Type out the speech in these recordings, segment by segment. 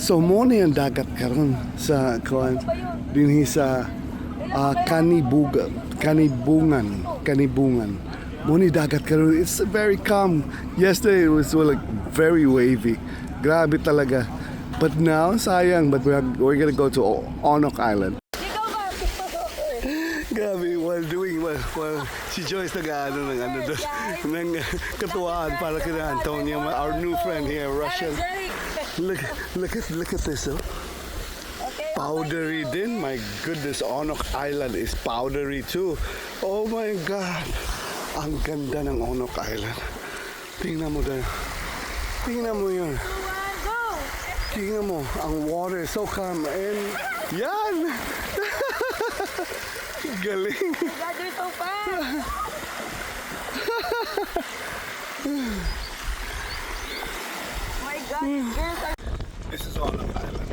So mo na yung dagat karon sa kuan dinhi sa Kanibungan. Mo ni dagat karon. It's very calm. Yesterday it was like very wavy. Grabe talaga. But now sayang, but we're gonna go to Onok Island. Grabe, while si Joyce nag-ano ng ano doon, ng katuwaan para kina Antonio, our new friend here, Russian. Look at this, oh. Powdery din, my goodness, Onok Island is powdery too. Oh my God, ang ganda ng Onok Island. Tingnan mo doon. Tingnan mo yun. Tingnan mo, ang water is so calm and yan! Galing. God, you're so fast. My God, girls are... This is Onok Island.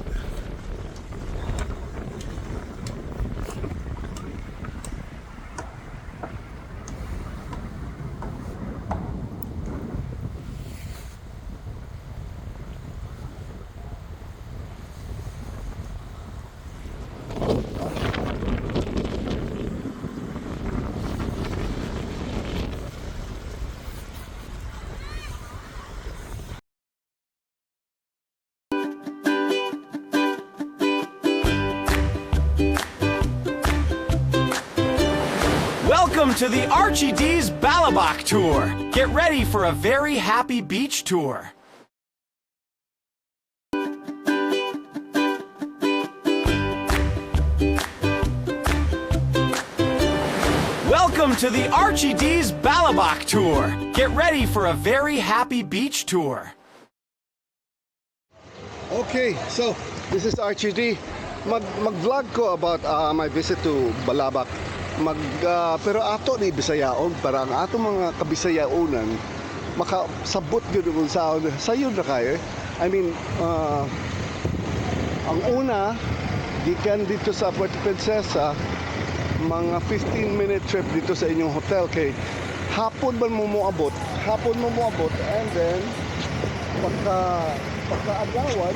Welcome to the Archie D's Balabak Tour. Get ready for a very happy beach tour. Welcome to the Archie D's Balabak Tour. Get ready for a very happy beach tour. Okay, so this is Archie D. Mag-vlog ko about my visit to Balabak. Pero ato ni Bisayaon para ang ato mga Kabisayaunan makasabot gyud sa sayon na kayo. I mean, ang una gikan dito sa Puerto Princesa, mga 15-minute trip dito sa inyong hotel kay hapon mo moabot and then pagka-adlawan,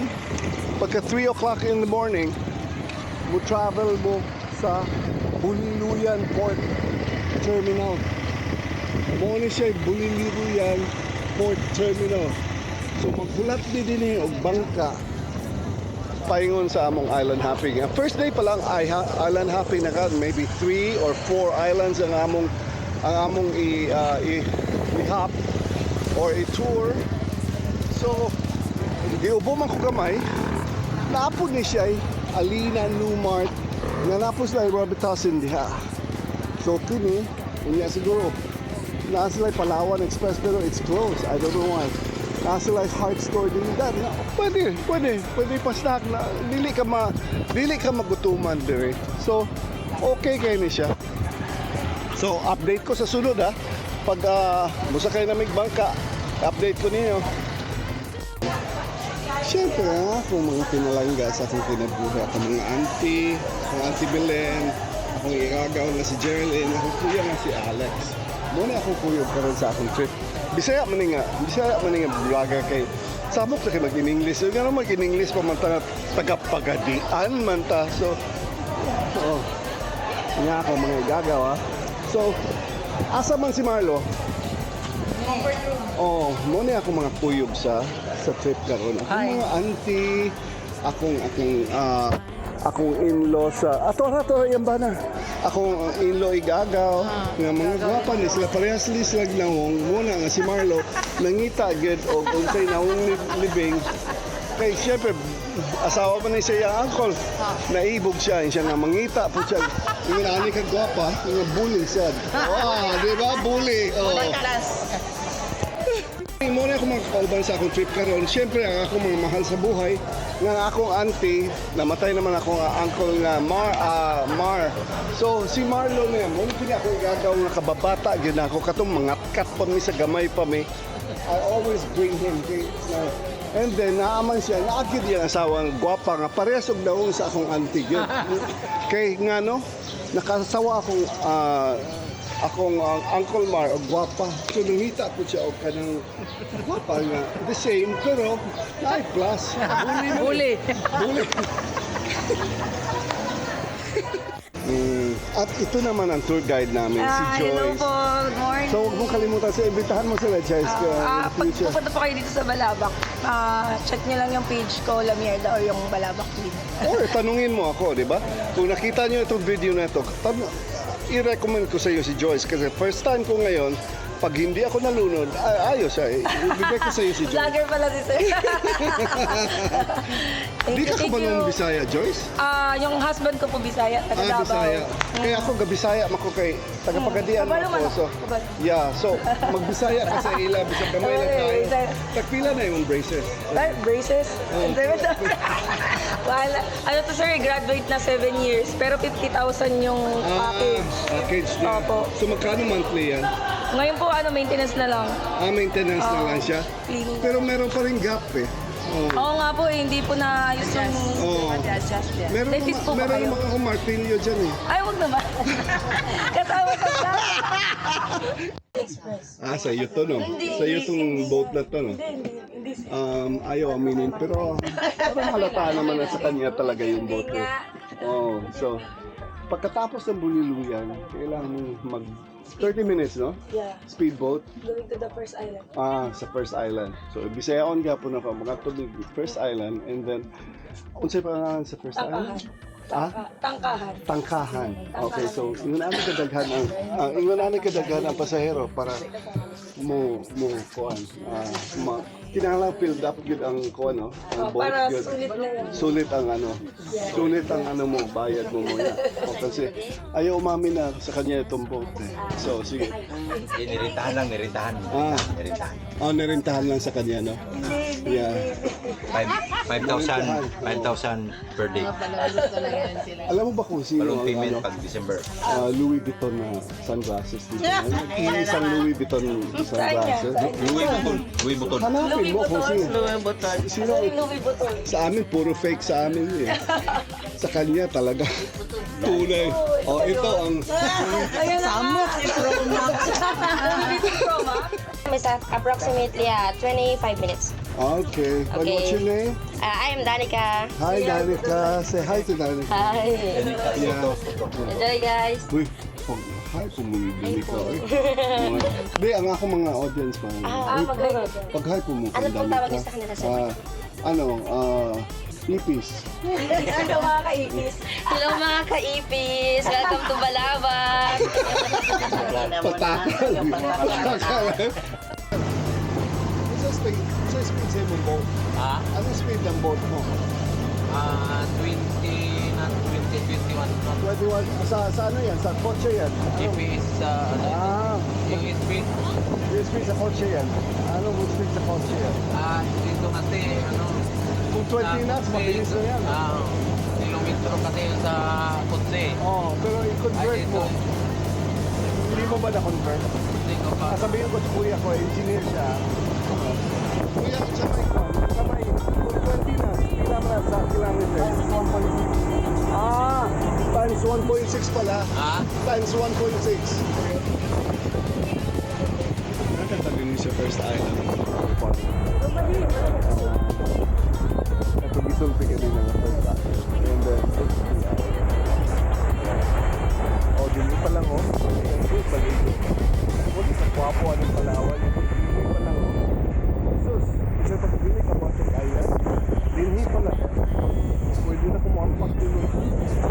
pagka 3 o'clock in the morning mo travel mo sa Buliluyan Port Terminal. Mo ni siya Buliluyan Port Terminal. So maghulat din og bangka paingon sa among island hopping. First day pa lang island hopping na ka, maybe 3 or 4 islands ang among i-hop or i-tour. So giubo man ko gamay, naapod ni siya Alina Numart nga napos na Robitussin diha. So kini unya siguro naa sila Palawan Express pero it's closed. I don't know why. Naa sila Heart Store din dan. Pwede pa snack na dili ka magutuman dire. So okay kay ni siya. So update ko sa sunod ha. Pag musakay na mig bangka, update ko ninyo. Siyempre akong mga pinalangga sa akong kinabuhi, akong mga auntie, akong auntie Belen, akong igagaw na si Geraldine, akong kuya nga si Alex. Muna akong kuyog karon sa akong trip. Bisaya man nga vlogger kay sabok sa kay mag-in-English. So nga mag-in-English pa man taga-pagadian man ta. So nga ako mga igagaw ha. So asa man si Marlo? Muna ako mga kuyog sa trip karon. Akong mga auntie, akong in-law sa ato yung bana. Akong in-law igagaw nga mga gwapa ni sila parehas sila nangong muna nga si Marlo nangita gid og unsay nawong libing kay syempre asawa man ni siya yung uncle naibog siya nga mangita po siya yung ani ka gwapa nga bully siya di ba bully Muna ako magkakauban sa akong trip karon. Siyempre, ang akong mga mahal sa buhay, nga akong auntie, namatay naman akong uncle nga Mar. So, si Marlo na yan, muna ako igagaw nga kababata, yun ako, katong mangatkat pa mi sa gamay pa mi. I always bring him. And then, naaman siya, naagid yung asawang gwapa nga, parehas og daong sa akong auntie. Yun. Kay nga no, nakasawa akong akong Uncle Mar, o gwapa. So nangita ko siya o kanang gwapa nga. The same, pero ay plus. Huli. Buli. At ito naman ang tour guide namin, si Hello Joyce. po. Good morning. So huwag mong kalimutan, imbitahan mo sila, Joyce. in the Pag future. pupunta po kayo dito sa Balabak, check nyo lang yung page ko, La Mierda, or yung Balabak League. Or tanungin mo ako, di ba? Kung nakita niyo itong video na ito, i-recommend ko sa iyo si Joyce kasi first time ko ngayon, pag hindi ako nalunod, ayos siya. Ibigay ko sa iyo si Joyce. Vlogger pala si Sir. Di ka ba ng Bisaya, Joyce? Yung husband ko po Bisaya, taga Davao. Bisaya. Kaya ako Bisaya, mako kay taga-Pagadian Kabalo man ako. So, ako. Kabalo. yeah, so mag-Bisaya ka sa ila, bisag gamay na Okay, tayo. Bisaya. Tagpila na yung braces. Braces? Wala. Ano to sir, graduate na 7 years, pero 50,000 yung package. Package niya. Opo. So magkano monthly yan? Ngayon po, maintenance na lang. Maintenance na lang siya. Cleaning. Pero meron pa rin gap eh. Oh. Oo nga po, hindi po na ayos yung... Oo. Meron Dentist po ba kayo? mga kumartilyo dyan eh. Ay, wag naman. Kasama sa vlog. Express. Sa iyo to no? Sa iyo tong boat na to no? Hindi. Ayaw aminin pero parang halata naman na sa kanya talaga yung boat eh. Oh, so pagkatapos ng Buliluyan, kailangan mong mag 30 minutes, no? Yeah. Speedboat. Going to the first island. Sa first island. So Bisayaon gyapon ako mga tubig first island and then unsay pa sa first island? Tangkahan. Tangkahan. Okay, so ingon ani kadaghan ang pasahero para mo kuan. Kinahanglan fill up gyud ang kuan no. Ang boat Para gyud. sulit na yan. Sulit ang ano mo, bayad mo muna. Kasi ayaw umami na sa kanya itong boat eh. So sige. Niritahan. Niritahan. Narintahan lang sa kanya no. Yeah. 5,000 per day. Alam mo ba kung sino Balloon ang payment pag December. Louis Vuitton na sunglasses dito? Isang Louis Vuitton sunglasses. Louis Vuitton. Hanapin mo kung sino. Sino? Louis Vuitton. Sa amin, puro fake sa amin eh. Sa kanya talaga. Tunay. Ito ang... Ayan na nga. Louis Vuitton Pro Max. It's approximately 25 minutes. Okay. But what's your name? I am Danica. Hi, Danica. Say hi to Danica. Hi. Yeah. Enjoy, guys. Uy, hi po muna Danica. Hindi, ang ako mga audience pa. Magaling. Pag-hi po mo. Ano pong tawag niyo sa kanila, sir? Ipis. Ano mga kaipis? Hello, mga kaipis. Welcome to Balabak. Patakal. Sa speed sa imong boat? Anong speed ng boat mo? 21. Sa ano yan? Sa kotse yan? GPS yung speed. Yung speed sa kotse yan? Anong speed sa kotse yan? Dito kasi Kung 20 knots, mabilis na yan. kilometro kasi sa kotse. Pero i-convert mo. Hindi mo ba na-convert? Hindi ko pa. Sabihin ko sa kuya ko, engineer siya. Kuya, sabay, kung 20 knots, ilang na sa kilometer? Times 1.6 pala. Times 1.6. Nakatabi niyo sa first island. Ito gisulpi ka din ng first island. And then, dito pa lang Huwag sa kwapo, anong Palawan. Dito pa lang Sus, isa pagpili ka ba sa island? Dinhi pa lang. Pwede na kumampak dito.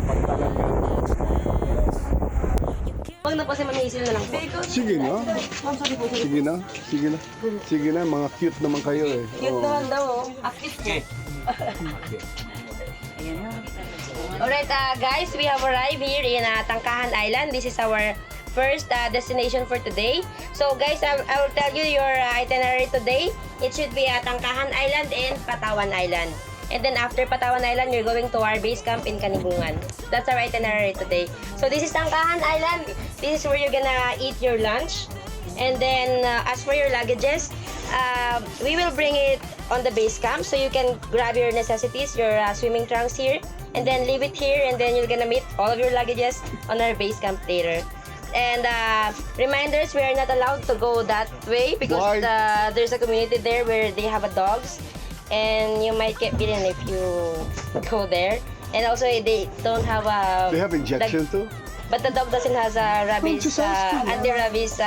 Pagtalan ka. Huwag na po si Mamisil na lang po. Sige na. Sige na, mga cute naman kayo eh. Cute naman daw. Alright, guys, we have arrived here in Tangkahan Island. This is our first destination for today. So, guys, I will tell you your itinerary today. It should be Tangkahan Island and Patawan Island. And then after Patawan Island, you're going to our base camp in Kanibungan. That's our itinerary today. So, this is Tangkahan Island. This is where you're gonna eat your lunch. And then, as for your luggages, we will bring it on the base camp so you can grab your necessities, your swimming trunks here, and then leave it here, and then you're gonna meet all of your luggages on our base camp later. And reminders, we are not allowed to go that way because Why? there's a community there where they have a dogs, and you might get bitten if you go there. And also, they don't have a. They have injection too? But the dog doesn't has a rabies, just asking. anti-rabies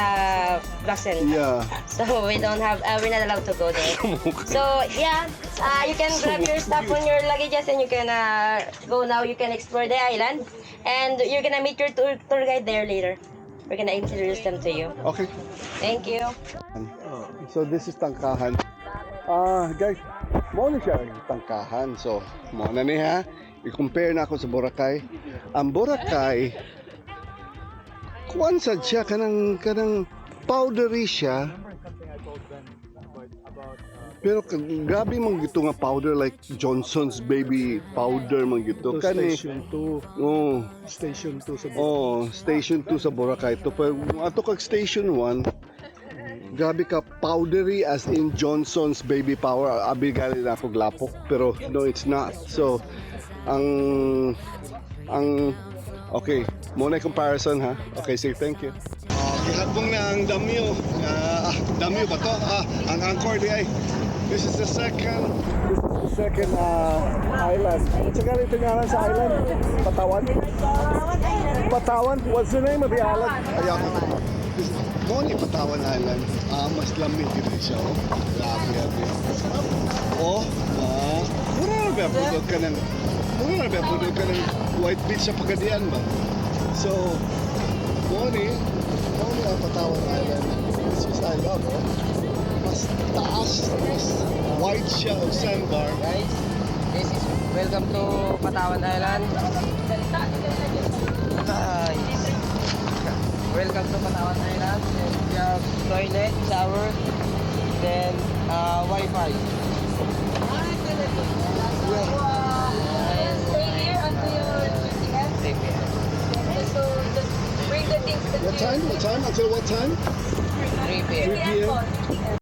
vaccine. Yeah. So we don't have, we're not allowed to go there. So yeah, you can grab your stuff on your luggages and you can go now. You can explore the island, and you're gonna meet your tour guide there later. We're gonna introduce them to you. Okay. Thank you. So this is Tangkahan. Guys, mo na siya Tangkahan. So, mo na ni ha. I-compare na ako sa Boracay. Ang Boracay, kuwan sad siya kanang powdery siya. Pero grabe man gito nga powder like Johnson's baby powder man gito. Station 2. Oh, Station 2 sa Station 2 sa Boracay. Ito pa ato kag Station 1. Grabe ka powdery as in Johnson's baby power. Abi gali na ako glapok pero no it's not. So ang okay, muna comparison ha. Okay, say thank you. Gihadbong na ang damyo. Damyo ba to? Ang Angkor di ay. This is the second island. Tsaka rin tingalan sa island. Patawan? Patawan? What's the name of the island? Ayaw ko. Moni Patawan Island. Mas lamig dito siya. Oh. Grabe. Oh, mura na ba pudod ka ng White Beach sa Pagadian ba? So, Moni ang Patawan Island. This is I love, oh. Mas taas, mas white siya of sandbar. Guys, this is welcome to Patawan Island. Guys, welcome to Patawan Island. We have toilet, shower, then Wi-Fi. Stay here until your duty ends. Take care. So just bring the things that What time? Until what time? 3 p.m. 3 p.m.